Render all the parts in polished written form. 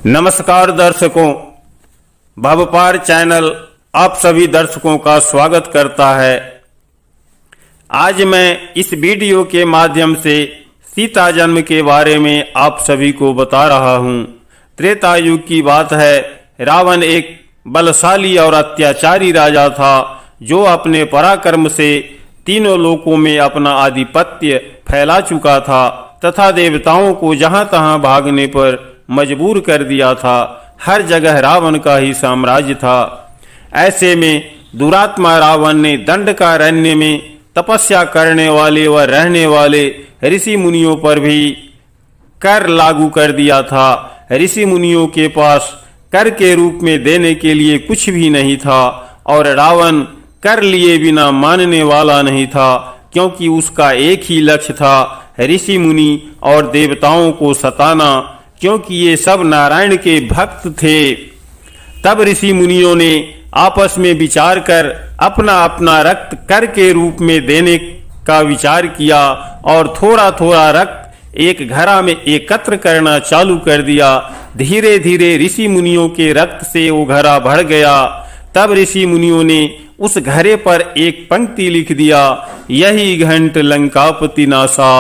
नमस्कार दर्शकों, भवपार चैनल आप सभी दर्शकों का स्वागत करता है। आज मैं इस वीडियो के माध्यम से सीता जन्म के बारे में आप सभी को बता रहा हूँ। त्रेता युग की बात है। रावण एक बलशाली और अत्याचारी राजा था जो अपने पराक्रम से तीनों लोकों में अपना आधिपत्य फैला चुका था तथा देवताओं को जहाँ तहाँ भागने पर मजबूर कर दिया था। हर जगह रावण का ही साम्राज्य था। ऐसे में दुरात्मा रावण ने दंडकारण्य में तपस्या करने वाले व रहने वाले ऋषि मुनियों पर भी कर लागू कर दिया था। ऋषि मुनियों के पास कर के रूप में देने के लिए कुछ भी नहीं था और रावण कर लिए बिना मानने वाला नहीं था, क्योंकि उसका एक ही लक्ष्य था, ऋषि मुनि और देवताओं को सताना, क्योंकि ये सब नारायण के भक्त थे। तब ऋषि मुनियों ने आपस में विचार कर अपना अपना रक्त कर के रूप में देने का विचार किया और थोड़ा थोड़ा रक्त एक घड़ा में एकत्र करना चालू कर दिया। धीरे धीरे ऋषि मुनियों के रक्त से वो घड़ा भर गया। तब ऋषि मुनियों ने उस घड़े पर एक पंक्ति लिख दिया, यही घंट लंकापति नासा,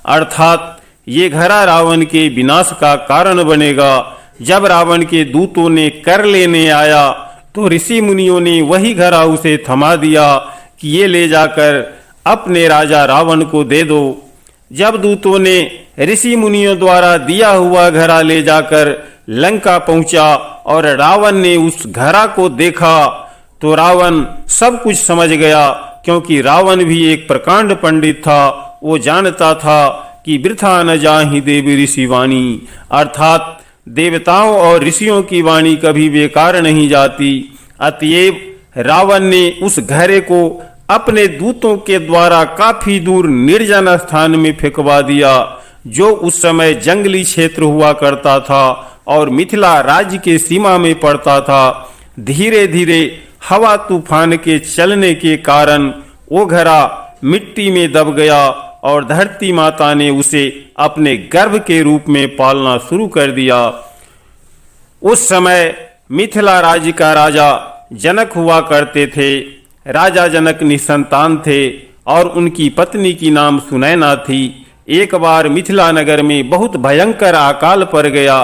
अर्थात ये घड़ा रावण के विनाश का कारण बनेगा। जब रावण के दूतों ने कर लेने आया तो ऋषि मुनियों ने वही घड़ा उसे थमा दिया कि ये ले जाकर अपने राजा रावण को दे दो। जब दूतों ने ऋषि मुनियों द्वारा दिया हुआ घड़ा ले जाकर लंका पहुंचा और रावण ने उस घड़ा को देखा तो रावण सब कुछ समझ गया, क्योंकि रावण भी एक प्रकांड पंडित था। वो जानता था कि वृथा न जाहि देवी ऋषि वाणी, अर्थात देवताओं और ऋषियों की वाणी कभी बेकार नहीं जाती। अतएव रावण ने उस घड़े को अपने दूतों के द्वारा काफी दूर निर्जन स्थान में फेंकवा दिया, जो उस समय जंगली क्षेत्र हुआ करता था और मिथिला राज्य के सीमा में पड़ता था। धीरे धीरे हवा तूफान के चलने के कारण वो घड़ा मिट्टी में दब गया और धरती माता ने उसे अपने गर्भ के रूप में पालना शुरू कर दिया। उस समय मिथिला राज्य का राजा जनक हुआ करते थे। राजा जनक निसंतान थे और उनकी पत्नी की नाम सुनैना थी। एक बार मिथिला नगर में बहुत भयंकर अकाल पड़ गया।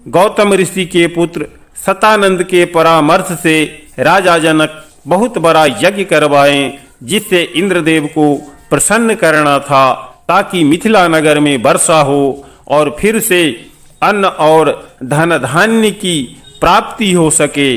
गौतम ऋषि के पुत्र सतानंद के परामर्श से राजा जनक बहुत बड़ा यज्ञ करवाए, जिससे इंद्रदेव को प्रसन्न करना था, ताकि मिथिला नगर में वर्षा हो और फिर से अन्न और धन धान्य की प्राप्ति हो सके।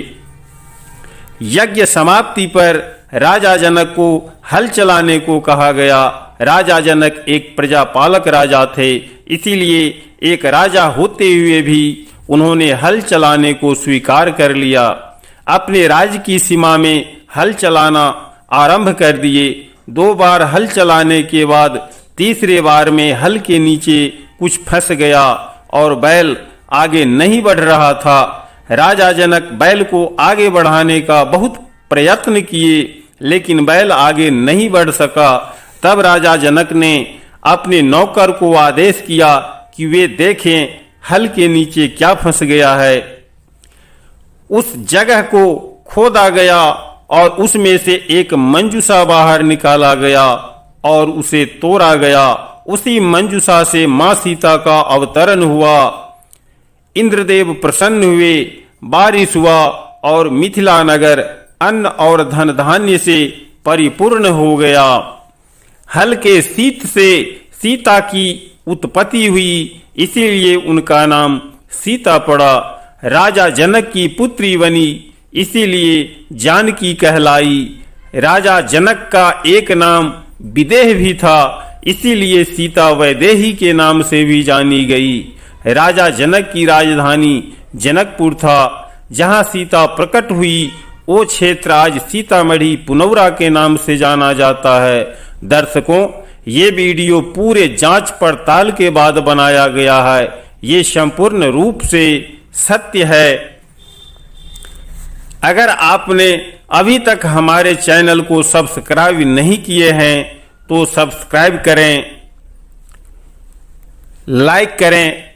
यज्ञ समाप्ति पर राजा जनक को हल चलाने को कहा गया। राजा जनक एक प्रजापालक राजा थे, इसीलिए एक राजा होते हुए भी उन्होंने हल चलाने को स्वीकार कर लिया। अपने राज्य की सीमा में हल चलाना आरंभ कर दिए। 2 बार हल चलाने के बाद तीसरे बार में हल के नीचे कुछ फंस गया और बैल आगे नहीं बढ़ रहा था। राजा जनक बैल को आगे बढ़ाने का बहुत प्रयत्न किए, लेकिन बैल आगे नहीं बढ़ सका। तब राजा जनक ने अपने नौकर को आदेश किया कि वे देखें हल के नीचे क्या फंस गया है। उस जगह को खोदा गया और उसमें से एक मंजूषा बाहर निकाला गया और उसे तोड़ा गया। उसी मंजूषा से मां सीता का अवतरण हुआ। इंद्रदेव प्रसन्न हुए, बारिश हुआ और मिथिला नगर अन्न और धन धान्य से परिपूर्ण हो गया। हल के शीत से सीता की उत्पत्ति हुई, इसीलिए उनका नाम सीता पड़ा। राजा जनक की पुत्री बनी, इसीलिए जानकी कहलाई। राजा जनक का एक नाम विदेह भी था, इसीलिए सीता वैदेही के नाम से भी जानी गई। राजा जनक की राजधानी जनकपुर था। जहां सीता प्रकट हुई वो क्षेत्र आज सीतामढ़ी पुनौरा के नाम से जाना जाता है। दर्शकों, ये वीडियो पूरे जांच पड़ताल के बाद बनाया गया है। ये संपूर्ण रूप से सत्य है। अगर आपने अभी तक हमारे चैनल को सब्सक्राइब नहीं किए हैं तो सब्सक्राइब करें, लाइक करें